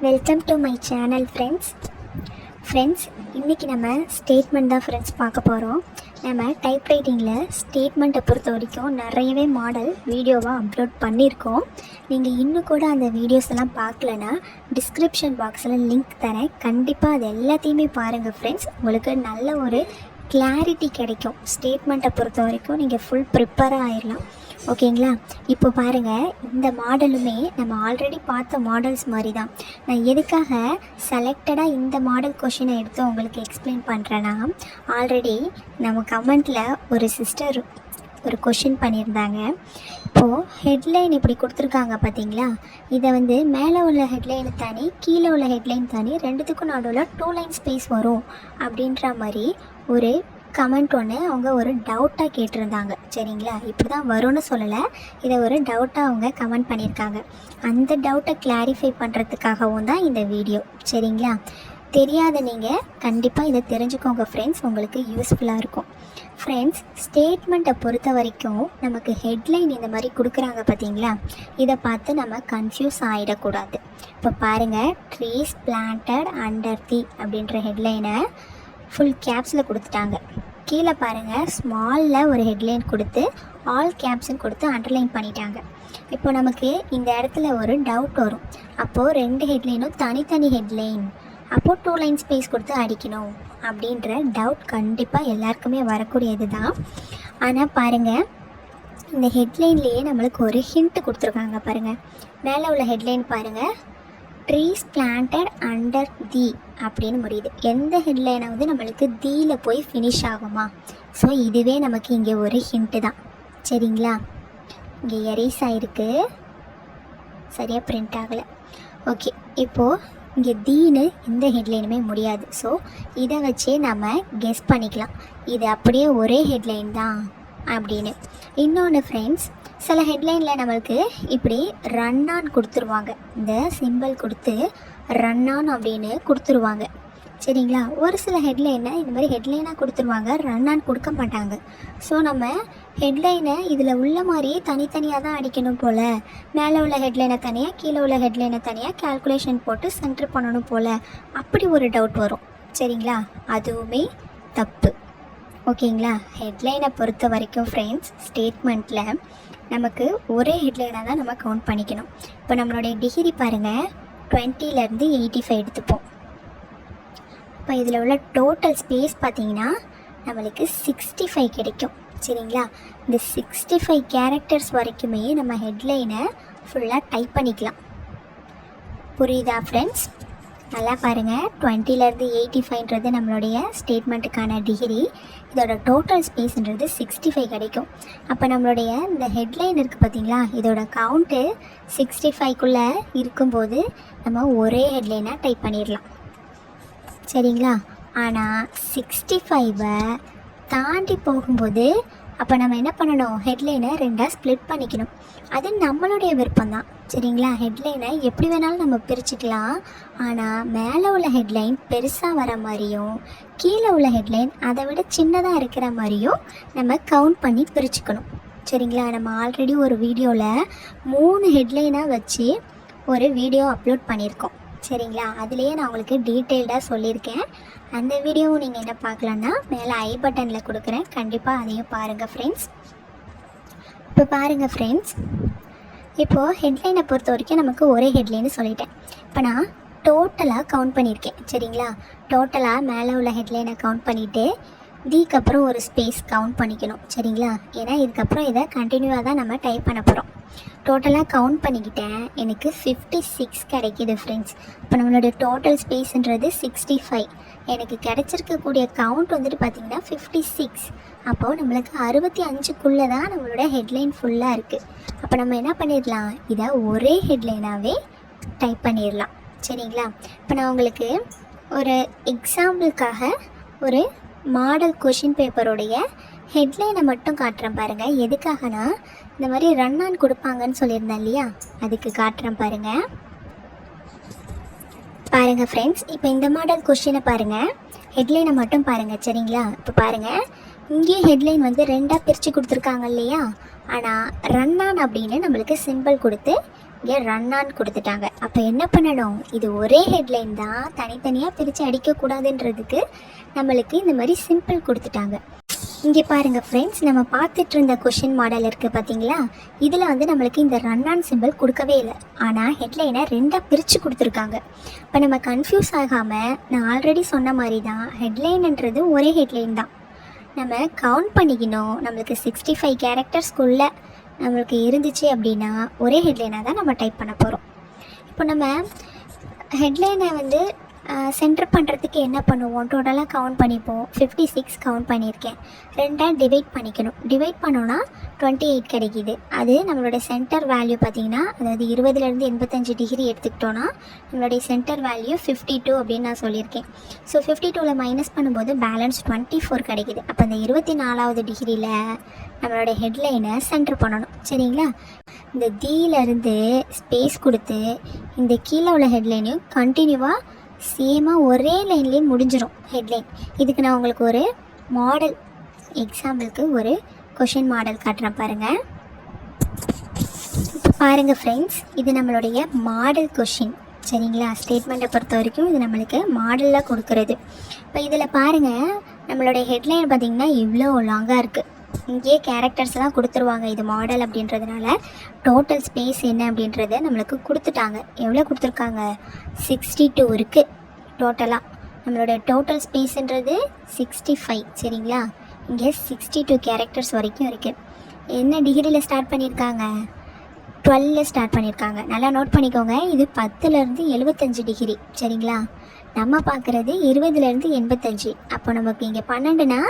Welcome to my channel friends இன்றைக்கி நம்ம statement தான் ஃப்ரெண்ட்ஸ் பார்க்க போகிறோம். நம்ம டைப்ரைட்டிங்கில் ஸ்டேட்மெண்ட்டை பொறுத்த வரைக்கும் நிறையவே மாடல் வீடியோவாக அப்லோட் பண்ணியிருக்கோம். நீங்கள் இன்னும் கூட அந்த வீடியோஸ் எல்லாம் பார்க்கலன்னா டிஸ்கிரிப்ஷன் பாக்ஸில் லிங்க் தரேன். கண்டிப்பாக அது எல்லாத்தையுமே பாருங்கள் ஃப்ரெண்ட்ஸ். உங்களுக்கு நல்ல ஒரு கிளாரிட்டி கிடைக்கும். ஸ்டேட்மெண்ட்டை பொறுத்த வரைக்கும் நீங்கள் ஃபுல் ப்ரிப்பேராக ஆயிடலாம். ஓகேங்களா? இப்போ பாருங்கள், இந்த மாடலுமே நம்ம ஆல்ரெடி பார்த்த மாடல்ஸ் மாதிரி தான். நான் எதுக்காக செலக்டடாக இந்த மாடல் கொஷினை எடுத்து உங்களுக்கு எக்ஸ்பிளைன் பண்ணுறேன்னா, ஆல்ரெடி நம்ம கமெண்ட்டில் ஒரு சிஸ்டர் ஒரு கொஷின் பண்ணியிருந்தாங்க. இப்போது ஹெட்லைன் இப்படி கொடுத்துருக்காங்க பார்த்தீங்களா? இதை மேலே உள்ள ஹெட்லைனு தனி, கீழே உள்ள ஹெட்லைன் தனி, ரெண்டுத்துக்கும் நடுவில் 2 லைன் ஸ்பேஸ் வரும் அப்படின்ற மாதிரி ஒரு கமெண்ட் ஒன்று அவங்க ஒரு டவுட்டாக கேட்டிருந்தாங்க. சரிங்களா? இப்படி தான் வரும்னு சொல்லலை, இதை ஒரு டவுட்டாக அவங்க கமெண்ட் பண்ணியிருக்காங்க. அந்த டவுட்டை கிளாரிஃபை பண்ணுறதுக்காகவும் தான் இந்த வீடியோ. சரிங்களா? தெரியாத நீங்கள் கண்டிப்பாக இதை தெரிஞ்சுக்கோங்க ஃப்ரெண்ட்ஸ், உங்களுக்கு யூஸ்ஃபுல்லாக இருக்கும். ஃப்ரெண்ட்ஸ், ஸ்டேட்மெண்ட்டை பொறுத்த வரைக்கும் நமக்கு ஹெட்லைன் இந்த மாதிரி கொடுக்குறாங்க பார்த்தீங்களா? இதை பார்த்து நம்ம கன்ஃபியூஸ் ஆகிடக்கூடாது. இப்போ பாருங்கள், ட்ரீஸ் பிளான்டட் அண்டர் தி அப்படின்ற ஹெட்லைனை ஃபுல் கேப்ஸில் கொடுத்துட்டாங்க. கீழே பாருங்கள், ஸ்மாலில் ஒரு ஹெட்லைன் கொடுத்து ஆல் கேப்ஸ்ன்னு கொடுத்து அண்டர்லைன் பண்ணிட்டாங்க. இப்போ நமக்கு இந்த இடத்துல ஒரு டவுட் வரும். அப்போது 2 ஹெட்லைனும் தனித்தனி ஹெட்லைன், அப்போது 2 லைன் ஸ்பேஸ் கொடுத்து அடிக்கணும் அப்படின்ற டவுட் கண்டிப்பாக எல்லாருக்குமே வரக்கூடியது தான். ஆனால் பாருங்கள், இந்த ஹெட்லைன்லேயே நம்மளுக்கு ஒரு ஹிண்ட் கொடுத்துருக்காங்க பாருங்கள். மேலே உள்ள ஹெட்லைன் பாருங்கள், ட்ரீஸ் பிளான்டட் அண்டர் தி அப்படின்னு முடியுது. எந்த ஹெட்லைனாவது நம்மளுக்கு தீயில் போய் ஃபினிஷ் ஆகுமா? ஸோ இதுவே நமக்கு இங்கே ஒரு ஹிண்ட்டு தான். சரிங்களா? இங்கே எரேஸ் ஆகிருக்கு, சரியாக பிரிண்ட் ஆகலை. ஓகே, இப்போது இங்கே தீன்னு எந்த ஹெட்லைனுமே முடியாது. ஸோ இதை வச்சே நம்ம கெஸ் பண்ணிக்கலாம் இது அப்படியே ஒரே ஹெட்லைன் தான் அப்படின்னு. இன்னொன்று ஃப்ரெண்ட்ஸ், சில ஹெட்லைனில் நம்மளுக்கு இப்படி ரன் ஆன் கொடுத்துருவாங்க. இந்த சிம்பிள் கொடுத்து ரன் ஆன் அப்படின்னு கொடுத்துருவாங்க. சரிங்களா? ஒரு சில ஹெட்லைனை இந்த மாதிரி ஹெட்லைனாக கொடுத்துருவாங்க, ரன் ஆன் கொடுக்க மாட்டாங்க. ஸோ நம்ம ஹெட்லைனை இதில் உள்ள மாதிரியே தனித்தனியாக தான் அடிக்கணும் போல், மேலே உள்ள ஹெட்லைனை தனியாக கீழே உள்ள ஹெட்லைனை தனியாக கால்குலேஷன் போட்டு சென்டர் பண்ணணும் போல், அப்படி ஒரு டவுட் வரும். சரிங்களா? அதுவுமே தப்பு. ஓகேங்களா? ஹெட்லைனை பொறுத்த வரைக்கும் ஃப்ரெண்ட்ஸ், ஸ்டேட்மெண்ட்டில் நமக்கு ஒரே ஹெட்லைனாக தான் நம்ம கவுண்ட் பண்ணிக்கணும். இப்போ நம்மளுடைய டிகிரி பாருங்கள், 20லேருந்து 85 எடுத்துப்போம். இப்போ இதில் உள்ள டோட்டல் ஸ்பேஸ் பார்த்திங்கன்னா நம்மளுக்கு 65 கிடைக்கும். சரிங்களா? இந்த 65 கேரக்டர்ஸ் வரைக்குமே நம்ம ஹெட்லைனை ஃபுல்லாக டைப் பண்ணிக்கலாம். புரியுதா ஃப்ரெண்ட்ஸ்? நல்லா பாருங்கள், 20லேருந்து 85ன்றது நம்மளுடைய ஸ்டேட்மெண்ட்டுக்கான டிகிரி. இதோட டோட்டல் ஸ்பேஸ்ன்றது 65 கிடைக்கும். அப்போ நம்மளுடைய இந்த ஹெட்லைன் இருக்குது பார்த்தீங்களா, இதோட கவுண்ட்டு 65க்குள்ளே இருக்கும்போது நம்ம ஒரே ஹெட்லைனாக டைப் பண்ணிடலாம். சரிங்களா? ஆனால் 65 தாண்டி போகும்போது அப்போ நம்ம என்ன பண்ணணும், ஹெட்லைனை 2ஆக ஸ்ப்ளிட் பண்ணிக்கணும். அது நம்மளுடைய விருப்பம் தான். சரிங்களா? ஹெட்லைனை எப்படி வேணாலும் நம்ம பிரிச்சுக்கலாம். ஆனால் மேலே உள்ள ஹெட்லைன் பெருசாக வர மாதிரியும் கீழே உள்ள ஹெட்லைன் அதை விட சின்னதாக இருக்கிற மாதிரியும் நம்ம கவுண்ட் பண்ணி பிரிச்சுக்கணும். சரிங்களா? நம்ம ஆல்ரெடி ஒரு வீடியோவில் 3 ஹெட்லைனாக வச்சு ஒரு வீடியோ அப்லோட் பண்ணியிருக்கோம். சரிங்களா? அதுலேயே நான் உங்களுக்கு டீட்டெயில்டாக சொல்லியிருக்கேன். அந்த வீடியோவும் நீங்கள் என்ன பார்க்கலன்னா மேலே ஐ பட்டனில் கொடுக்குறேன், கண்டிப்பாக அதையும் பாருங்கள் ஃப்ரெண்ட்ஸ். இப்போ பாருங்கள் ஃப்ரெண்ட்ஸ், இப்போது ஹெட்லைனை பொறுத்த வரைக்கும் நமக்கு ஒரே ஹெட்லைன்னு சொல்லிட்டேன். இப்போ நான் டோட்டலாக கவுண்ட் பண்ணியிருக்கேன். சரிங்களா? டோட்டலாக மேலே உள்ள ஹெட்லைனை கவுண்ட் பண்ணிவிட்டு தீக்கு அப்புறம் ஒரு ஸ்பேஸ் கவுண்ட் பண்ணிக்கணும். சரிங்களா? ஏன்னா இதுக்கப்புறம் இதை கண்டினியூவாக தான் நம்ம டைப் பண்ண போகிறோம். டோட்டலாக கவுண்ட் பண்ணிக்கிட்டேன், எனக்கு 56 கிடைக்கிது ஃப்ரெண்ட்ஸ். இப்போ நம்மளோட டோட்டல் ஸ்பேஸ்ன்றது 65, எனக்கு கிடச்சிருக்கக்கூடிய கவுண்ட் பார்த்திங்கன்னா 56. அப்போது நம்மளுக்கு 65க்குள்ளே தான் நம்மளோட ஹெட்லைன் ஃபுல்லாக இருக்குது. அப்போ நம்ம என்ன பண்ணிடலாம், இதை ஒரே ஹெட்லைனாகவே டைப் பண்ணிடலாம். சரிங்களா? இப்போ நான் உங்களுக்கு ஒரு எக்ஸாம்பிளுக்காக ஒரு மாடல் கொஷின் பேப்பருடைய ஹெட்லைனை மட்டும் காட்டுறேன் பாருங்கள். எதுக்காகனா, இந்த மாதிரி ரன் ஆன் கொடுப்பாங்கன்னு சொல்லியிருந்தேன் இல்லையா, அதுக்கு காட்டுறேன் பாருங்கள். பாருங்கள் ஃப்ரெண்ட்ஸ், இப்போ இந்த மாடல் கொஷினை பாருங்கள், ஹெட்லைனை மட்டும் பாருங்கள். சரிங்களா? இப்போ பாருங்கள், இங்கேயே ஹெட்லைன் 2ஆக பிரித்து கொடுத்துருக்காங்க இல்லையா, ஆனால் ரன் ஆன் அப்படின்னு நம்மளுக்கு சிம்பிள் கொடுத்து இங்கே ரன் ஆன் கொடுத்துட்டாங்க. அப்போ என்ன பண்ணணும், இது ஒரே ஹெட்லைன் தான், தனித்தனியாக பிரித்து அடிக்கக்கூடாதுன்றதுக்கு நம்மளுக்கு இந்த மாதிரி சிம்பிள் கொடுத்துட்டாங்க. இங்கே பாருங்கள் ஃப்ரெண்ட்ஸ், நம்ம பார்த்துட்டு இருந்த கொஷின் மாடல் இருக்குது பார்த்தீங்களா, இதில் வந்து நம்மளுக்கு இந்த ரன் ஆன் சிம்பிள் கொடுக்கவே இல்லை. ஆனால் ஹெட்லைனை ரெண்டாக பிரித்து கொடுத்துருக்காங்க. இப்போ நம்ம கன்ஃபியூஸ் ஆகாமல், நான் ஆல்ரெடி சொன்ன மாதிரி தான் ஹெட்லைன்ன்றது ஒரே ஹெட்லைன் தான். நம்ம கவுண்ட் பண்ணிக்கணும். நம்மளுக்கு 65 கேரக்டர்ஸ்குள்ளே நம்மளுக்கு இருந்துச்சு அப்படின்னா ஒரே ஹெட்லைனாக தான் நம்ம டைப் பண்ண போகிறோம். இப்போ நம்ம ஹெட்லைனை வந்து சென்டர் பண்ணுறதுக்கு என்ன பண்ணுவோம், டோட்டலாக கவுண்ட் பண்ணிப்போம். 56 கவுண்ட் பண்ணியிருக்கேன். ரெண்டாக டிவைட் பண்ணிக்கணும். டிவைட் பண்ணோன்னா 28 கிடைக்கிது. அது நம்மளோட சென்டர் வேல்யூ பார்த்திங்கன்னா, அதாவது 20லேருந்து 85 டிகிரி எடுத்துக்கிட்டோன்னா நம்மளுடைய சென்டர் வேல்யூ 52 அப்படின்னு நான் சொல்லியிருக்கேன். ஸோ 52ல் மைனஸ் பண்ணும்போது பேலன்ஸ் 24 கிடைக்கிது. அப்போ அந்த 24வது டிகிரியில் நம்மளோட ஹெட்லைனை சென்டர் பண்ணணும். சரிங்களா? இந்த தீலேருந்து ஸ்பேஸ் கொடுத்து இந்த கீழே உள்ள ஹெட்லைனையும் கண்டினியூவாக சேமாக ஒரே லைன்லேயே முடிஞ்சிடும் ஹெட்லைன். இதுக்கு நான் உங்களுக்கு ஒரு மாடல், எக்ஸாம்பிளுக்கு ஒரு கொஷின் மாடல் காட்டுறேன் பாருங்கள். இப்போ பாருங்கள் ஃப்ரெண்ட்ஸ், இது நம்மளுடைய மாடல் கொஷின். சரிங்களா? ஸ்டேட்மெண்ட்டை பொறுத்த வரைக்கும் இது நம்மளுக்கு மாடலில் கொடுக்குறது. இப்போ இதில் பாருங்கள், நம்மளுடைய ஹெட்லைன் பார்த்திங்கன்னா இவ்வளோ லாங்காக இருக்குது. இங்கேயே கேரக்டர்ஸ்லாம் கொடுத்துருவாங்க. இது மாடல் அப்படின்றதுனால டோட்டல் ஸ்பேஸ் என்ன அப்படின்றத நம்மளுக்கு கொடுத்துட்டாங்க. எவ்வளோ கொடுத்துருக்காங்க, 62 இருக்குது டோட்டலாக. நம்மளோட டோட்டல் ஸ்பேஸுன்றது 65. சரிங்களா? இங்கே 62 கேரக்டர்ஸ் வரைக்கும் இருக்குது. என்ன டிகிரியில் ஸ்டார்ட் பண்ணியிருக்காங்க, 12 ஸ்டார்ட் பண்ணியிருக்காங்க. நல்லா நோட் பண்ணிக்கோங்க. இது 10லேருந்து 75 டிகிரி. சரிங்களா? நம்ம பார்க்குறது 20லேருந்து 85. அப்போ நமக்கு இங்கே 12னா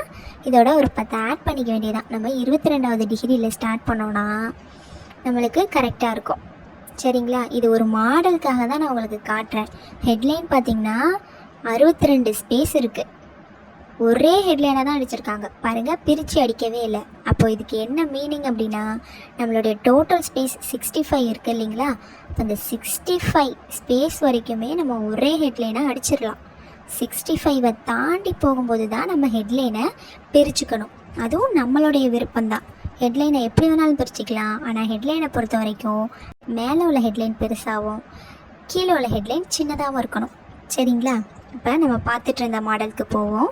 இதோட ஒரு 10 ஆட் பண்ணிக்க வேண்டியதான். நம்ம 22வது டிகிரியில் ஸ்டார்ட் பண்ணோன்னா நம்மளுக்கு கரெக்டாக இருக்கும். சரிங்களா? இது ஒரு மாடலுக்காக தான் நான் உங்களுக்கு காட்டுறேன். ஹெட்லைன் பார்த்திங்கன்னா 62 ஸ்பேஸ் இருக்குது. ஒரே ஹெட்லைனாக தான் அடிச்சிருக்காங்க பாருங்கள், பிரித்து அடிக்கவே இல்லை. அப்போ இதுக்கு என்ன மீனிங் அப்படின்னா, நம்மளுடைய டோட்டல் ஸ்பேஸ் 65 இருக்குது இல்லைங்களா? அப்போ அந்த 65 ஸ்பேஸ் வரைக்குமே நம்ம ஒரே ஹெட்லைனாக அடிச்சிடலாம். 65ஐ தாண்டி போகும்போது தான் நம்ம ஹெட்லைனை பிரிச்சுக்கணும். அதுவும் நம்மளுடைய விருப்பம்தான். ஹெட்லைனை எப்படி வேணாலும் பிரிச்சுக்கலாம். ஆனால் ஹெட்லைனை பொறுத்த வரைக்கும் மேலே உள்ள ஹெட்லைன் பெருசாகவும் கீழே உள்ள ஹெட்லைன் சின்னதாகவும் இருக்கணும். சரிங்களா? இப்போ நம்ம பார்த்துட்டு இருந்த மாடலுக்கு போவோம்.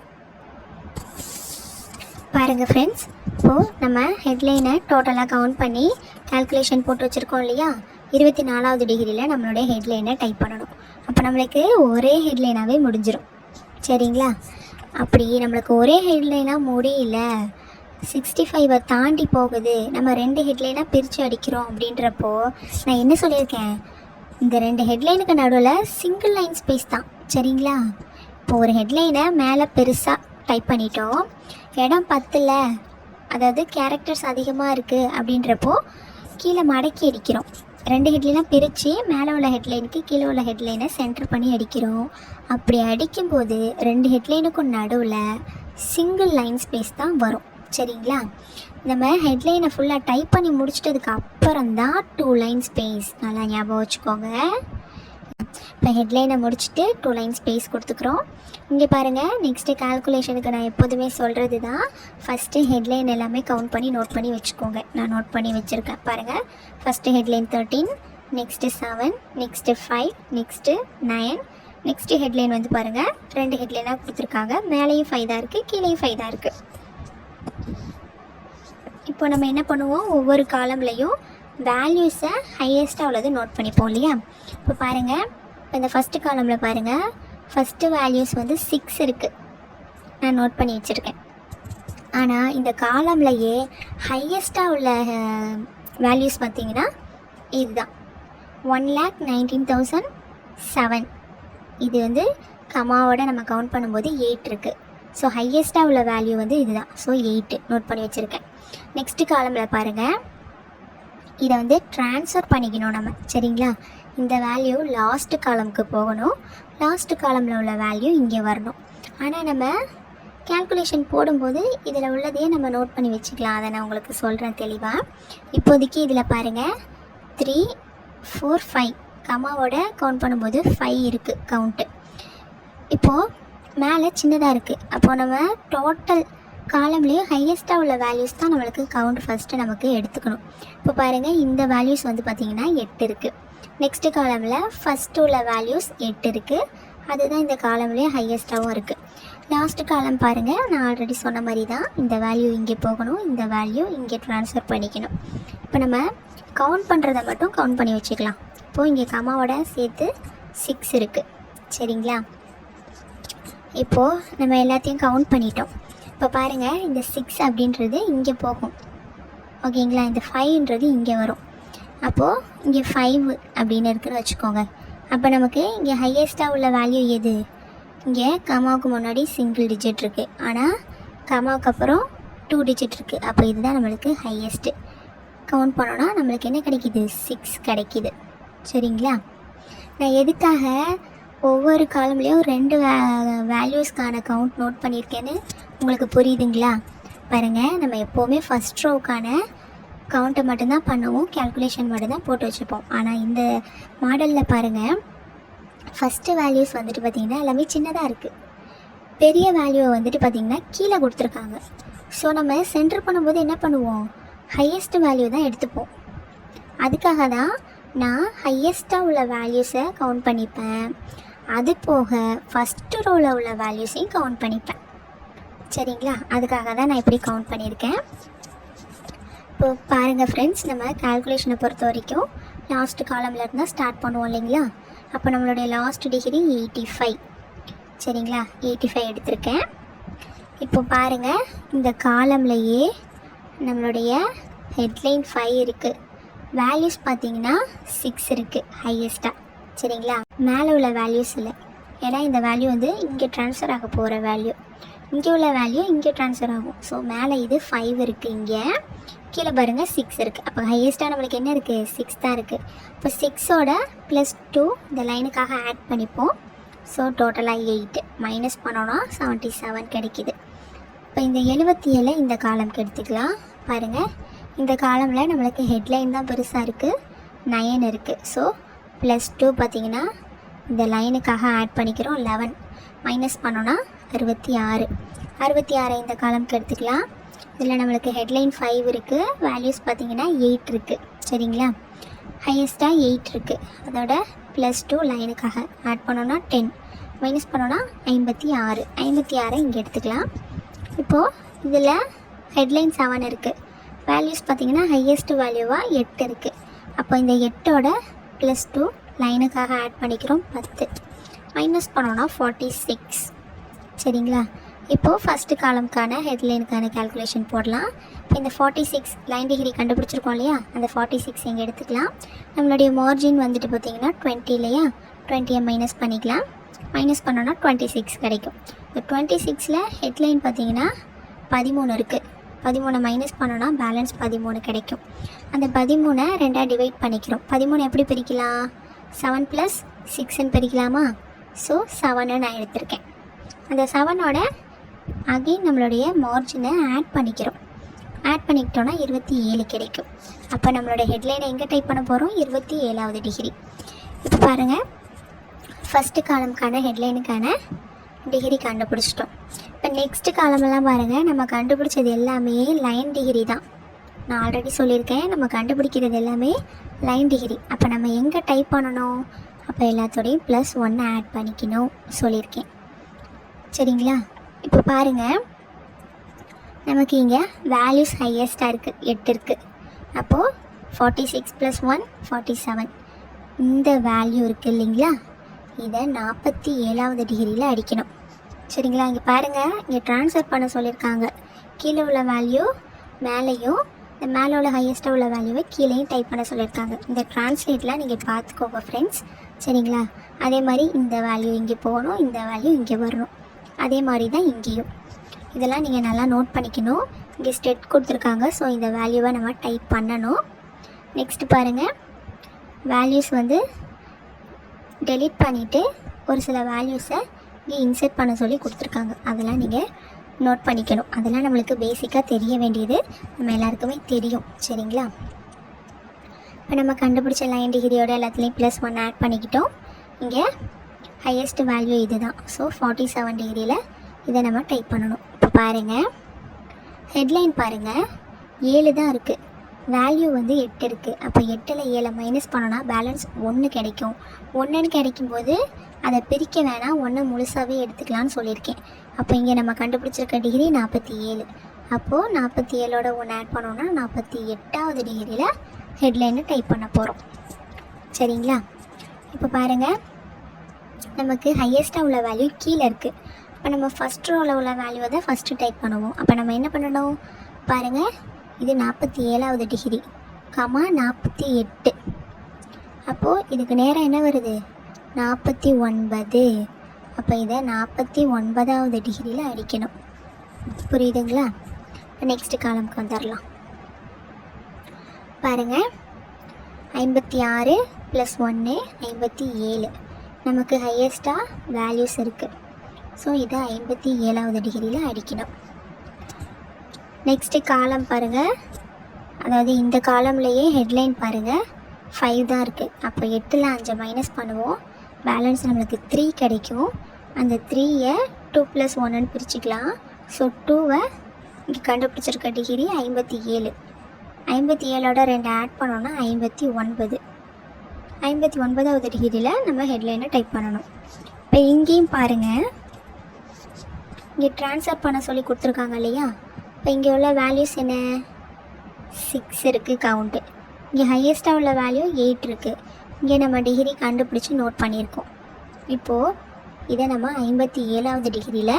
பாருங்கள் ஃப்ரெண்ட்ஸ், இப்போது நம்ம ஹெட்லைனை டோட்டலாக கவுண்ட் பண்ணி கால்குலேஷன் போட்டு வச்சுருக்கோம் இல்லையா? 24வது டிகிரியில் நம்மளுடைய ஹெட்லைனை டைப் பண்ணணும். அப்போ நம்மளுக்கு ஒரே ஹெட்லைனாகவே முடிஞ்சிடும். சரிங்களா? அப்படி நம்மளுக்கு ஒரே ஹெட்லைனாக முடியல, 65ஐ தாண்டி போகுது, நம்ம 2 ஹெட்லைனாக பிரித்து அடிக்கிறோம் அப்படின்றப்போ நான் என்ன சொல்லியிருக்கேன், இந்த 2 ஹெட்லைனுக்கு நடுவில் சிங்கிள் லைன் ஸ்பேஸ் தான். சரிங்களா? இப்போ ஒரு ஹெட்லைனை மேலே பெருசாக டைப் பண்ணிட்டோம், இடம் 10ல், அதாவது கேரக்டர்ஸ் அதிகமாக இருக்குது அப்படின்றப்போ கீழே மடக்கி அடிக்கிறோம். 2 ஹெட்லைனாக பிரித்து மேலே உள்ள ஹெட்லைனுக்கு கீழே உள்ள ஹெட்லைனை சென்டர் பண்ணி அடிக்கிறோம். அப்படி அடிக்கும்போது 2 ஹெட்லைனுக்கும் நடுவில் சிங்கிள் லைன் ஸ்பேஸ் தான் வரும். சரிங்களா? நம்ம ஹெட்லைனை ஃபுல்லாக டைப் பண்ணி முடிச்சிட்டதுக்கு அப்புறம் தான் 2 லைன் ஸ்பேஸ். நல்லா ஞாபகம் வச்சுக்கோங்க. இப்போ ஹெட்லைனை முடிச்சுட்டு 2 லைன் ஸ்பேஸ் கொடுத்துக்குறோம். இங்கே பாருங்கள், நெக்ஸ்ட்டு கால்குலேஷனுக்கு நான் எப்போதுமே சொல்கிறது தான், ஃபஸ்ட்டு ஹெட்லைன் எல்லாமே கவுண்ட் பண்ணி நோட் பண்ணி வச்சுக்கோங்க. நான் நோட் பண்ணி வச்சுருக்கேன் பாருங்கள். First headline 13, next 7, next 5, next 9, next headline வந்து பாருங்கள் 2 ஹெட்லைனாக கொடுத்துருக்காங்க. மேலேயும் 5 தான் இருக்குது, கீழேயும் 5 தான் இருக்குது. இப்போ நம்ம என்ன பண்ணுவோம், ஒவ்வொரு காலம்லையும் வேல்யூஸை ஹையஸ்ட்டாக உள்ளது நோட் பண்ணிப்போம் இல்லையா? இப்போ பாருங்கள், இப்போ இந்த ஃபஸ்ட்டு காலமில் பாருங்கள், ஃபஸ்ட்டு வேல்யூஸ் வந்து 6 இருக்குது, நான் நோட் பண்ணி வச்சுருக்கேன். ஆனால் இந்த காலம்லையே ஹையஸ்ட்டாக உள்ள வேல்யூஸ் பார்த்திங்கன்னா இதுதான், 1,19,007. இது வந்து கமாவோட நம்ம கவுண்ட் பண்ணும்போது 8 இருக்குது. ஸோ ஹையஸ்ட்டாக உள்ள வேல்யூ வந்து இதுதான். ஸோ 8 நோட் பண்ணி வச்சுருக்கேன். நெக்ஸ்ட்டு காலமில் பாருங்கள், இதை வந்து ட்ரான்ஸ்ஃபர் பண்ணிக்கணும் நம்ம. சரிங்களா? இந்த வேல்யூ லாஸ்ட்டு காலமுக்கு போகணும், லாஸ்ட்டு காலமில் உள்ள வேல்யூ இங்கே வரணும். ஆனால் நம்ம கேல்குலேஷன் போடும்போது இதில் உள்ளதையே நம்ம நோட் பண்ணி வச்சுக்கலாம். அதை நான் உங்களுக்கு சொல்கிறேன் தெளிவாக. இப்போதைக்கு இதில் பாருங்கள் 3, 4, 5 கமாவோட கவுண்ட் பண்ணும்போது 5 இருக்குது கவுண்ட்டு. இப்போது மேலே சின்னதாக இருக்குது. அப்போது நம்ம டோட்டல் காலம்லேயே ஹையஸ்ட்டாக உள்ள வேல்யூஸ் தான் நம்மளுக்கு கவுண்ட் ஃபஸ்ட்டு நமக்கு எடுத்துக்கணும். இப்போ பாருங்கள், இந்த வேல்யூஸ் வந்து பார்த்திங்கன்னா 8 இருக்குது. நெக்ஸ்ட்டு காலமில் ஃபஸ்ட்டு உள்ள வேல்யூஸ் 8 இருக்குது. அதுதான் இந்த காலம்லேயே ஹையஸ்ட்டாகவும் இருக்குது. லாஸ்ட்டு காலம் பாருங்கள், நான் ஆல்ரெடி சொன்ன மாதிரி தான் இந்த வேல்யூ இங்கே போகணும், இந்த வேல்யூ இங்கே ட்ரான்ஸ்ஃபர் பண்ணிக்கணும். இப்போ நம்ம கவுண்ட் பண்ணுறதை மட்டும் கவுண்ட் பண்ணி வச்சுக்கலாம். இப்போது இங்கே கமாவோட சேர்த்து 6 இருக்குது. சரிங்களா, இப்போது நம்ம எல்லாத்தையும் கவுண்ட் பண்ணிட்டோம். இப்போ பாருங்கள், இந்த 6 அப்படின்றது இங்கே போகும். ஓகேங்களா, இந்த 5ன்றது இங்கே வரும். அப்போது இங்கே 5 அப்படின்னு இருக்குன்னு வச்சுக்கோங்க. அப்போ நமக்கு இங்கே ஹையஸ்ட்டாக உள்ள வேல்யூ எது? இங்கே கமாவுக்கு முன்னாடி சிங்கிள் டிஜிட் இருக்குது, ஆனால் கமாவுக்கு அப்புறம் 2 டிஜிட் இருக்குது. அப்போ இதுதான் நம்மளுக்கு ஹையஸ்ட்டு. கவுண்ட் பண்ணோன்னா நம்மளுக்கு என்ன கிடைக்கிது? 6 கிடைக்கிது. சரிங்களா, நான் எதுக்காக ஒவ்வொரு காலம்லேயும் 2 வேல்யூஸ்க்கான கவுண்ட் நோட் பண்ணியிருக்கேன்னு உங்களுக்கு புரியுதுங்களா? பாருங்கள், நம்ம எப்போவுமே ஃபஸ்ட் ரோவுக்கான கவுண்ட்டை மட்டும்தான் பண்ணுவோம், கேல்குலேஷன் மட்டும்தான் போட்டு வச்சுப்போம். ஆனால் இந்த மாடலில் பாருங்கள், ஃபஸ்ட்டு வேல்யூஸ் வந்துட்டு பார்த்திங்கன்னா எல்லாமே சின்னதாக இருக்குது. பெரிய வேல்யூவை வந்துட்டு பார்த்திங்கன்னா கீழே கொடுத்துருக்காங்க. ஸோ நம்ம சென்டர் பண்ணும்போது என்ன பண்ணுவோம்? ஹையஸ்ட் வேல்யூ தான் எடுத்துப்போம். அதுக்காக தான் நான் ஹையஸ்ட்டாக உள்ள வேல்யூஸை கவுண்ட் பண்ணிப்பேன். அது போக ஃபஸ்ட்டு ரோவில் உள்ள வேல்யூஸையும் கவுண்ட் பண்ணிப்பேன். சரிங்களா, அதுக்காக தான் நான் இப்படி கவுண்ட் பண்ணியிருக்கேன். இப்போ பாருங்கள் ஃப்ரெண்ட்ஸ், நம்ம கால்குலேஷனை பொறுத்த வரைக்கும் லாஸ்ட் காலமில் இருந்தால் ஸ்டார்ட் பண்ணுவோம் இல்லைங்களா? அப்போ நம்மளுடைய லாஸ்ட் டிகிரி 85. சரிங்களா, 85 எடுத்திருக்கேன். இப்போ பாருங்கள், இந்த காலம்லையே நம்மளுடைய ஹெட்லைன் 5 இருக்குது. வேல்யூஸ் பார்த்திங்கன்னா 6 இருக்குது ஹையஸ்ட்டாக. சரிங்களா, மேலே உள்ள வேல்யூஸ் இல்லை, ஏன்னா இந்த வேல்யூ வந்து இங்கே ட்ரான்ஸ்ஃபர் ஆக போகிற வேல்யூ. இங்கே உள்ள வேல்யூ இங்கே ட்ரான்ஸ்ஃபர் ஆகும். ஸோ மேலே இது 5 இருக்குது, இங்கே கீழே பாருங்கள் 6 இருக்குது. அப்போ ஹையஸ்ட்டாக நம்மளுக்கு என்ன இருக்குது? 6 தான் இருக்குது. இப்போ 6ஓட +2 இந்த லைனுக்காக ஆட் பண்ணிப்போம். ஸோ டோட்டலாக 8 மைனஸ் பண்ணோன்னா 77 கிடைக்கிது. இப்போ இந்த 77 இந்த காலம்க்கு எடுத்துக்கலாம். பாருங்கள், இந்த காலமில் நம்மளுக்கு ஹெட்லைன் தான் பெருசாக இருக்குது, 9 இருக்குது. ஸோ +2 பார்த்திங்கன்னா இந்த லைனுக்காக ஆட் பண்ணிக்கிறோம், 11 மைனஸ் பண்ணோன்னா 66 இந்த காலம்க்கு எடுத்துக்கலாம். இதில் நம்மளுக்கு ஹெட்லைன் 5 இருக்குது, வேல்யூஸ் பார்த்திங்கன்னா 8 இருக்குது. சரிங்களா, ஹையஸ்ட்டாக 8 இருக்குது. அதோட +2 லைனுக்காக ஆட் பண்ணோன்னா 10 மைனஸ் பண்ணோன்னா 56 இங்கே எடுத்துக்கலாம். இப்போது இதில் ஹெட்லைன் 7 இருக்குது, வேல்யூஸ் பார்த்திங்கன்னா ஹையஸ்ட் வேல்யூவாக 8 இருக்குது. அப்போ இந்த 8ஓட +2 லைனுக்காக ஆட் பண்ணிக்கிறோம், 10 மைனஸ் பண்ணோன்னா 46. சரிங்களா, இப்போது ஃபஸ்ட்டு காலம்க்கான ஹெட்லைனுக்கான கேல்குலேஷன் போடலாம். இப்போ இந்த 46 லைன் டிகிரி கண்டுபிடிச்சிருக்கோம் இல்லையா? அந்த 46 இங்கே எடுத்துக்கலாம். நம்மளுடைய மார்ஜின் வந்துட்டு பார்த்திங்கன்னா 20 இல்லையா? 20 மைனஸ் பண்ணிக்கலாம். மைனஸ் பண்ணோன்னா 26 கிடைக்கும். இந்த 26ல் ஹெட்லைன் பார்த்திங்கன்னா 13 இருக்குது. 13 மைனஸ் பண்ணோன்னா பேலன்ஸ் 13 கிடைக்கும். அந்த 13 2ஆக டிவைட் பண்ணிக்கிறோம். 13 எப்படி பிரிக்கலாம்? 7 + 6ன்னு பிரிக்கலாமா? ஸோ 7 நான் எடுத்திருக்கேன். அந்த 7ஓட அகைன் நம்மளுடைய மார்ஜினை ஆட் பண்ணிக்கிறோம். ஆட் பண்ணிக்கிட்டோன்னா 27 கிடைக்கும். அப்போ நம்மளோட ஹெட்லைனை எங்கே டைப் பண்ண போகிறோம்? 27வது டிகிரி. இப்போ பாருங்கள், ஃபஸ்ட்டு காலம்க்கான ஹெட்லைனுக்கான டிகிரி கண்டுபிடிச்சிட்டோம். இப்போ நெக்ஸ்ட்டு காலமெல்லாம் பாருங்கள், நம்ம கண்டுபிடிச்சது எல்லாமே லைன் டிகிரி தான். நான் ஆல்ரெடி சொல்லியிருக்கேன், நம்ம கண்டுபிடிக்கிறது எல்லாமே லைன் டிகிரி. அப்போ நம்ம எங்கே டைப் பண்ணணும்? அப்போ எல்லாத்தோடையும் +1 ஆட் பண்ணிக்கணும் சொல்லியிருக்கேன். சரிங்களா, இப்போ பாருங்கள், நமக்கு இங்கே வேல்யூஸ் ஹையஸ்ட்டாக இருக்குது, 8 இருக்குது. அப்போது 46 + 1 47 இந்த வேல்யூ இருக்குது இல்லைங்களா? இதை 47வது டிகிரியில் அடிக்கணும். சரிங்களா, இங்கே பாருங்கள், இங்கே ட்ரான்ஸ்ஃபர் பண்ண சொல்லியிருக்காங்க. கீழே உள்ள வேல்யூ மேலேயும், இந்த மேலே உள்ள ஹையஸ்ட்டாக உள்ள வேல்யூவை கீழேயும் டைப் பண்ண சொல்லியிருக்காங்க. இந்த ட்ரான்ஸ்லேட்லாம் நீங்கள் பார்த்துக்கோங்க ஃப்ரெண்ட்ஸ். சரிங்களா, அதே மாதிரி இந்த வேல்யூ இங்கே போகணும், இந்த வேல்யூ இங்கே வரணும். அதே மாதிரி தான் இங்கேயும். இதெல்லாம் நீங்கள் நல்லா நோட் பண்ணிக்கணும். இங்கே ஸ்டெட் கொடுத்துருக்காங்க, ஸோ இந்த வேல்யூவை நம்ம டைப் பண்ணணும். நெக்ஸ்ட்டு பாருங்கள், வேல்யூஸ் வந்து டெலீட் பண்ணிவிட்டு ஒரு சில வேல்யூஸை இங்கே இன்சர்ட் பண்ண சொல்லி கொடுத்துருக்காங்க. அதெல்லாம் நீங்கள் நோட் பண்ணிக்கணும். அதெல்லாம் நம்மளுக்கு பேசிக்காக தெரிய வேண்டியது, நம்ம எல்லாருக்குமே தெரியும். சரிங்களா, இப்போ நம்ம கண்டுபிடிச்ச லைன் டிகிரியோட எல்லாத்துலேயும் +1 ஆட் பண்ணிக்கிட்டோம். இங்கே ஹையஸ்ட் வேல்யூ இது தான். ஸோ 47 டிகிரியில் இதை நம்ம டைப் பண்ணணும். இப்போ பாருங்கள், ஹெட்லைன் பாருங்கள் 7 தான் இருக்குது. வேல்யூ வந்து 8 இருக்குது. அப்போ 8ல் 7 மைனஸ் பண்ணோன்னா பேலன்ஸ் 1 கிடைக்கும். 1ன்னு கிடைக்கும்போது அதை பிரிக்க வேணாம், 1 முழுசாகவே எடுத்துக்கலான்னு சொல்லியிருக்கேன். அப்போ இங்கே நம்ம கண்டுபிடிச்சிருக்க டிகிரி 47. அப்போது 47ஓட 1 ஆட் பண்ணோன்னா 48வது டிகிரியில் ஹெட்லைனை டைப் பண்ண போகிறோம். சரிங்களா? இப்போ பாருங்கள், நமக்கு ஹையஸ்ட்டாக உள்ள வேல்யூ கீழே இருக்குது. இப்போ நம்ம ஃபஸ்ட் ரோவில் உள்ள வேல்யூவை தான் ஃபஸ்ட்டு டைப் பண்ணுவோம். அப்போ நம்ம என்ன பண்ணணும் பாருங்கள், இது 47வது டிகிரி, 48. அப்போது இதுக்கு நேரம் என்ன வருது, 49. அப்போ இதை 49வது டிகிரியில் அடிக்கணும். புரியுதுங்களா? நெக்ஸ்ட்டு காலம்க்கு வந்துடலாம். பாருங்கள், 56 + 1 57. நமக்கு ஹையஸ்ட்டாக வேல்யூஸ் இருக்குது. ஸோ இதை 57வது டிகிரியில் அடிக்கணும். நெக்ஸ்ட்டு காலம் பாருங்கள், அதாவது இந்த காலம்லேயே ஹெட்லைன் பாருங்கள் 5 தான் இருக்குது. அப்போ 8ல் 5 மைனஸ் பண்ணுவோம், பேலன்ஸ் நம்மளுக்கு 3 கிடைக்கும். அந்த 3யை 2 + 1ன்னு பிரிச்சுக்கலாம். ஸோ 2வை இங்கே கண்டுபிடிச்சிருக்க டிகிரி 57. 57ஓட 2 ஆட் பண்ணோன்னா 59. 59வது டிகிரியில் நம்ம ஹெட்லைனை டைப் பண்ணணும். இப்போ இங்கேயும் பாருங்கள், இங்கே ட்ரான்ஸ்ஃபர் பண்ண சொல்லி கொடுத்துருக்காங்க இல்லையா? இப்போ இங்கே உள்ள வேல்யூஸ் என்ன, 6 இருக்குது கவுண்ட்டு. இங்கே ஹையஸ்ட்டாக உள்ள வேல்யூ 8 இருக்குது. இங்கே நம்ம டிகிரி கண்டுபிடிச்சி நோட் பண்ணியிருக்கோம். இப்போது இதை நம்ம 57வது டிகிரியில்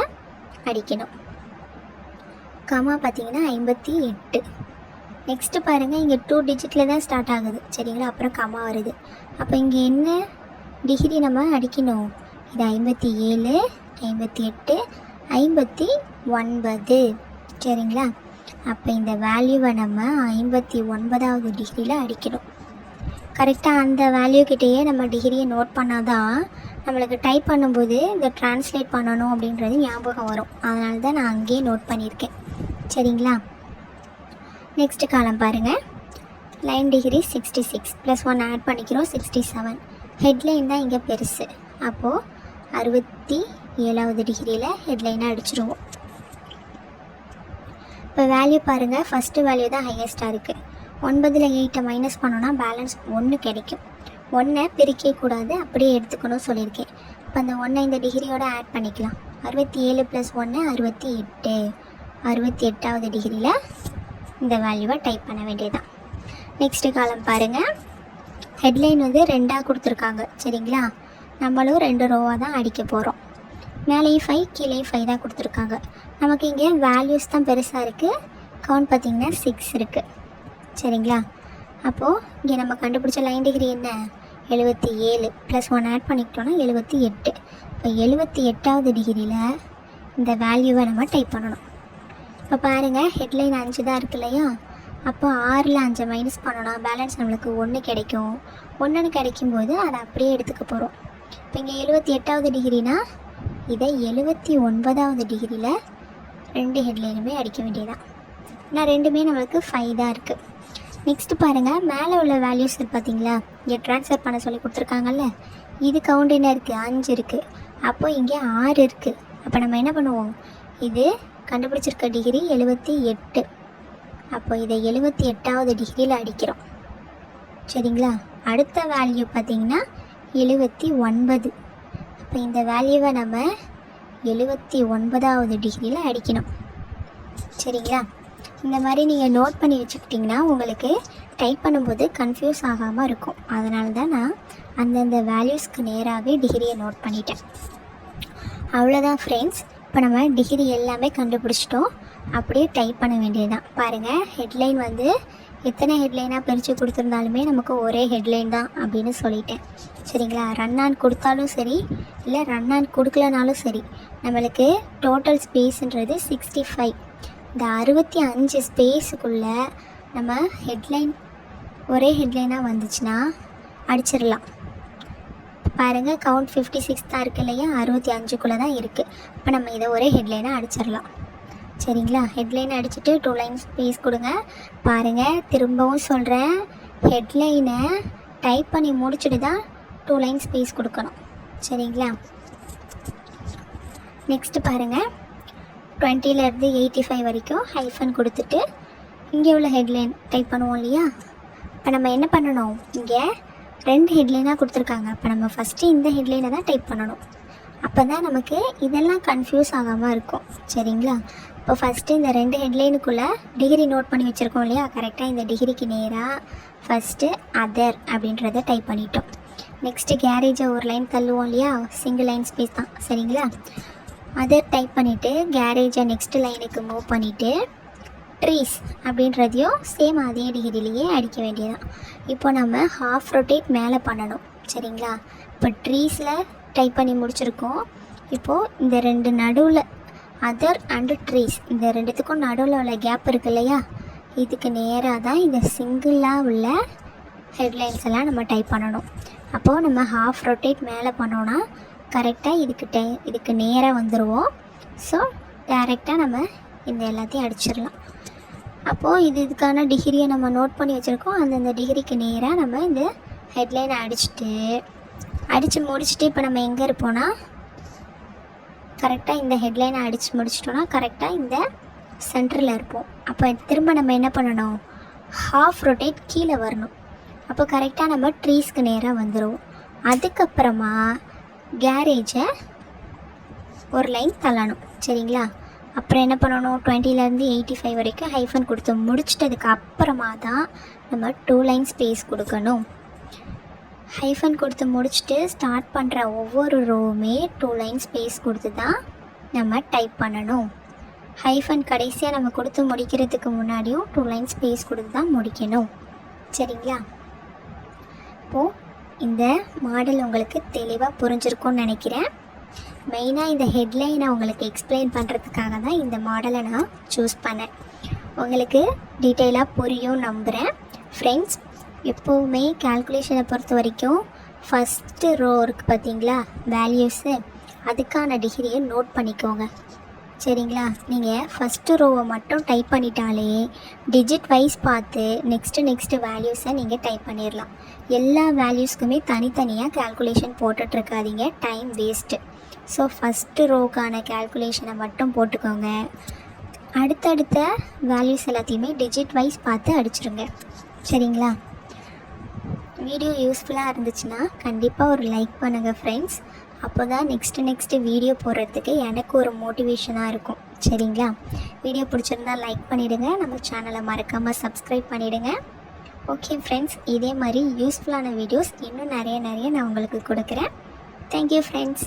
அடிக்கணும். கமா பார்த்திங்கன்னா 58. நெக்ஸ்ட்டு பாருங்கள், இங்கே 2 டிஜிட்டில் தான் ஸ்டார்ட் ஆகுது. சரிங்களா? அப்புறம் கமா வருது. அப்போ இங்கே என்ன டிகிரி நம்ம அடிக்கணும், இது 57, 58, 59. சரிங்களா? அப்போ இந்த வேல்யூவை நம்ம 59வது டிகிரியில் அடிக்கணும். கரெக்டாக அந்த வேல்யூக்கிட்டேயே நம்ம டிகிரியை நோட் பண்ணால் தான் நம்மளுக்கு டைப் பண்ணும்போது இந்த ட்ரான்ஸ்லேட் பண்ணணும் அப்படின்றது ஞாபகம் வரும். அதனால தான் நான் அங்கேயே நோட் பண்ணியிருக்கேன். சரிங்களா? நெக்ஸ்ட்டு காலம் பாருங்கள், லைன் டிகிரி 66 + 1 ஆட் பண்ணிக்கிறோம் 67. ஹெட்லைன் தான் இங்கே பெருசு. அப்போது 67வது டிகிரியில் ஹெட்லைனை அடிச்சிருவோம். இப்போ வேல்யூ பாருங்கள், ஃபஸ்ட்டு வேல்யூ தான் ஹையஸ்ட்டாக இருக்குது. 9ல் 8 மைனஸ் பண்ணோன்னா பேலன்ஸ் 1 கிடைக்கும். 1 பிரிக்கக்கூடாது, அப்படியே எடுத்துக்கணும் சொல்லியிருக்கேன். இப்போ அந்த 1 இந்த டிகிரியோட ஆட் பண்ணிக்கலாம். 67 + 1 68. 68வது டிகிரியில் இந்த வேல்யூவை டைப் பண்ண வேண்டியதுதான். நெக்ஸ்ட்டு காலம் பாருங்கள், ஹெட்லைன் வந்து 2ஆக கொடுத்துருக்காங்க. சரிங்களா? நம்மளும் 2 ரோவாக தான் அடிக்க போகிறோம். மேலேயும் 5 கீழேயும் 5 தான் கொடுத்துருக்காங்க. நமக்கு இங்கே வேல்யூஸ் தான் பெருசாக இருக்குது. கவுண்ட் பார்த்திங்கன்னா 6 இருக்குது. சரிங்களா? அப்போது இங்கே நம்ம கண்டுபிடிச்ச லைன் டிகிரி என்ன, 77 + 1 ஆட் பண்ணிக்கிட்டோன்னா 78. இப்போ 78வது டிகிரியில் இந்த வேல்யூவை நம்ம டைப் பண்ணணும். இப்போ பாருங்கள், ஹெட்லைன் 5 தான் இருக்கு இல்லையா? அப்போ 6ல் 5 மைனஸ் பண்ணோன்னா பேலன்ஸ் நம்மளுக்கு 1 கிடைக்கும். 1ன்னு கிடைக்கும்போது அதை அப்படியே எடுத்துக்க போகிறோம். இப்போ இங்கே 78வது டிகிரினா இதை 79வது டிகிரியில் 2 ஹெட்லைனுமே அடிக்க வேண்டியதான். ஆனால் ரெண்டுமே நம்மளுக்கு 5 தான் இருக்குது. நெக்ஸ்ட்டு பாருங்கள், மேலே உள்ள வேல்யூஸ் பார்த்தீங்களா, இங்கே ட்ரான்ஸ்ஃபர் பண்ண சொல்லி கொடுத்துருக்காங்கல்ல, இது கவுண்ட் என்ன இருக்குது, 5 இருக்குது. அப்போது இங்கே 6 இருக்குது. அப்போ நம்ம என்ன பண்ணுவோம், இது கண்டுபிடிச்சிருக்க டிகிரி 78. அப்போ இதை 78வது டிகிரியில் அடிக்கிறோம். சரிங்களா? அடுத்த வேல்யூ பார்த்திங்கன்னா 79. அப்போ இந்த வேல்யூவை நம்ம 79வது டிகிரியில் அடிக்கணும். சரிங்களா? இந்த மாதிரி நீங்கள் நோட் பண்ணி வச்சுக்கிட்டிங்கன்னா உங்களுக்கு டைப் பண்ணும்போது கன்ஃபியூஸ் ஆகாமல் இருக்கும். அதனால தான் நான் அந்தந்த வேல்யூஸ்க்கு நேராகவே டிகிரியை நோட் பண்ணிட்டேன். அவ்வளோதான் ஃப்ரெண்ட்ஸ். இப்போ நம்ம டிகிரி எல்லாமே கண்டுபிடிச்சிட்டோம். அப்படியே டைப் பண்ண வேண்டியது தான். பாருங்கள், ஹெட்லைன் வந்து எத்தனை ஹெட்லைனாக பிரித்து கொடுத்துருந்தாலுமே நமக்கு ஒரே ஹெட்லைன் தான் அப்படின்னு சொல்லிட்டேன். சரிங்களா? ரன் ஆன் கொடுத்தாலும் சரி, இல்லை ரன் ஆன் கொடுக்கலனாலும் சரி, நம்மளுக்கு டோட்டல் ஸ்பேஸுன்றது 65. இந்த 65 ஸ்பேஸுக்குள்ளே நம்ம ஹெட்லைன் ஒரே ஹெட்லைனாக வந்துச்சுன்னா அடிச்சிடலாம். பாருங்கள், கவுண்ட் 56 தான் இருக்குது இல்லையா, 65க்குள்ளே தான் இருக்குது. இப்போ நம்ம இதை ஒரே ஹெட்லைனாக அடிச்சிடலாம். சரிங்களா? ஹெட்லைனை அடிச்சுட்டு 2 லைன் ஸ்பேஸ் கொடுங்க. பாருங்கள், திரும்பவும் சொல்கிறேன், ஹெட்லைனை டைப் பண்ணி முடிச்சுட்டு தான் 2 லைன் ஸ்பேஸ் கொடுக்கணும். சரிங்களா? நெக்ஸ்ட்டு பாருங்கள், 20லேருந்து 85 வரைக்கும் ஹைஃபன் கொடுத்துட்டு இங்கே உள்ள ஹெட்லைன் டைப் பண்ணுவோம் இல்லையா? இப்போ நம்ம என்ன பண்ணணும், இங்கே 2 ஹெட்லைனாக கொடுத்துருக்காங்க. அப்போ நம்ம ஃபஸ்ட்டு இந்த ஹெட்லைனை தான் டைப் பண்ணணும். அப்போ தான் நமக்கு இதெல்லாம் கன்ஃபியூஸ் ஆகாமல் இருக்கும். சரிங்களா? இப்போ ஃபஸ்ட்டு இந்த 2 ஹெட்லைனுக்குள்ளே டிகிரி நோட் பண்ணி வச்சுருக்கோம் இல்லையா? கரெக்டாக இந்த டிகிரிக்கு நேராக ஃபஸ்ட்டு அதர் அப்படின்றத டைப் பண்ணிட்டோம். நெக்ஸ்ட்டு கேரேஜை ஒரு லைன் தள்ளுவோம் இல்லையா? சிங்கிள் லைன் ஸ்பேஸ் தான். சரிங்களா? அதர் டைப் பண்ணிவிட்டு கேரேஜை நெக்ஸ்ட்டு லைனுக்கு மூவ் பண்ணிவிட்டு ட்ரீஸ் அப்படின்றதையும் சேம் அதே டிகிரிலேயே அடிக்க வேண்டியதான். இப்போ நம்ம ஹாஃப் ரொட்டேட் மேலே பண்ணணும். சரிங்களா? இப்போ ட்ரீஸில் டைப் பண்ணி முடிச்சிருக்கோம். இப்போது இந்த 2 நடுவில் அதர் அண்டு ட்ரீஸ் இந்த 2த்துக்கும் நடுவில் உள்ள கேப் இருக்கு இல்லையா? இதுக்கு நேராக தான் இந்த சிங்கிளாக உள்ள ஹெட்லைன்ஸ் எல்லாம் நம்ம டைப் பண்ணணும். அப்போது நம்ம ஹாஃப் ரொட்டேட் மேலே பண்ணோன்னா கரெக்டாக இதுக்கு நேராக வந்துடுவோம். ஸோ டைரெக்டாக நம்ம இந்த எல்லாத்தையும் அடிச்சிடலாம். அப்போது இதுக்கான டிகிரியை நம்ம நோட் பண்ணி வச்சுருக்கோம். அந்தந்த டிகிரிக்கு நேராக நம்ம இந்த ஹெட்லைனை அடித்து முடிச்சுட்டு இப்போ நம்ம எங்கே இருப்போம்னா கரெக்டாக இந்த ஹெட்லைனை அடித்து முடிச்சிட்டோன்னா கரெக்டாக இந்த சென்டரில் இருப்போம். அப்போ திரும்ப நம்ம என்ன பண்ணணும், ஹாஃப் ரொட்டேட் கீழே வரணும். அப்போ கரெக்டாக நம்ம ட்ரீஸ்க்கு நேராக வந்துடுவோம். அதுக்கப்புறமா கேரேஜை ஒரு லைன் தள்ளணும். சரிங்களா? அப்புறம் என்ன பண்ணணும், 20லேருந்து 85 வரைக்கும் ஹைஃபன் கொடுத்து முடிச்சிட்டதுக்கு அப்புறமா தான் நம்ம 2 லைன் ஸ்பேஸ் கொடுக்கணும். ஹைஃபன் கொடுத்து முடிச்சுட்டு ஸ்டார்ட் பண்ணுற ஒவ்வொரு ரோவுமே 2 லைன் ஸ்பேஸ் கொடுத்து தான் நம்ம டைப் பண்ணணும். ஹைஃபன் கடைசியாக நம்ம கொடுத்து முடிக்கிறதுக்கு முன்னாடியும் 2 லைன் ஸ்பேஸ் கொடுத்து தான் முடிக்கணும். சரிங்களா? இப்போது இந்த மாடல் உங்களுக்கு தெளிவாக புரிஞ்சிருக்கும்னு நினைக்கிறேன். மெயினாக இந்த ஹெட்லைனை உங்களுக்கு எக்ஸ்பிளைன் பண்ணுறதுக்காக தான் இந்த மாடலை நான் சூஸ் பண்ணேன். உங்களுக்கு டீட்டெயிலாக புரியும் நம்புகிறேன். ஃப்ரெண்ட்ஸ், எப்போவுமே கால்குலேஷனை பொறுத்த வரைக்கும் ஃபஸ்ட்டு ரோ இருக்குது பார்த்தீங்களா, வேல்யூஸு, அதுக்கான டிகிரியை நோட் பண்ணிக்கோங்க. சரிங்களா? நீங்கள் ஃபஸ்ட்டு ரோவை மட்டும் டைப் பண்ணிட்டாலே டிஜிட் வைஸ் பார்த்து நெக்ஸ்ட்டு வேல்யூஸை நீங்கள் டைப் பண்ணிடலாம். எல்லா வேல்யூஸ்க்குமே தனித்தனியாக கால்குலேஷன் போட்டுட்ருக்காதீங்க, டைம் வேஸ்ட்டு. ஸோ ஃபஸ்ட்டு ரோக்கான கால்குலேஷனை மட்டும் போட்டுக்கோங்க. அடுத்தடுத்த வேல்யூஸ் எல்லாத்தையுமே டிஜிட் வைஸ் பார்த்து அடிச்சிருங்க. சரிங்களா? வீடியோ யூஸ்ஃபுல்லாக இருந்துச்சுன்னா கண்டிப்பாக ஒரு லைக் பண்ணுங்கள் ஃப்ரெண்ட்ஸ். அப்போ தான் நெக்ஸ்ட்டு வீடியோ போடுறதுக்கு எனக்கு ஒரு மோட்டிவேஷனாக இருக்கும். சரிங்களா? வீடியோ பிடிச்சிருந்தா லைக் பண்ணிவிடுங்க. நம்ம சேனலை மறக்காமல் சப்ஸ்கிரைப் பண்ணிவிடுங்க. ஓகே ஃப்ரெண்ட்ஸ், இதே மாதிரி யூஸ்ஃபுல்லான வீடியோஸ் இன்னும் நிறைய நான் உங்களுக்கு கொடுக்குறேன். Thank you friends.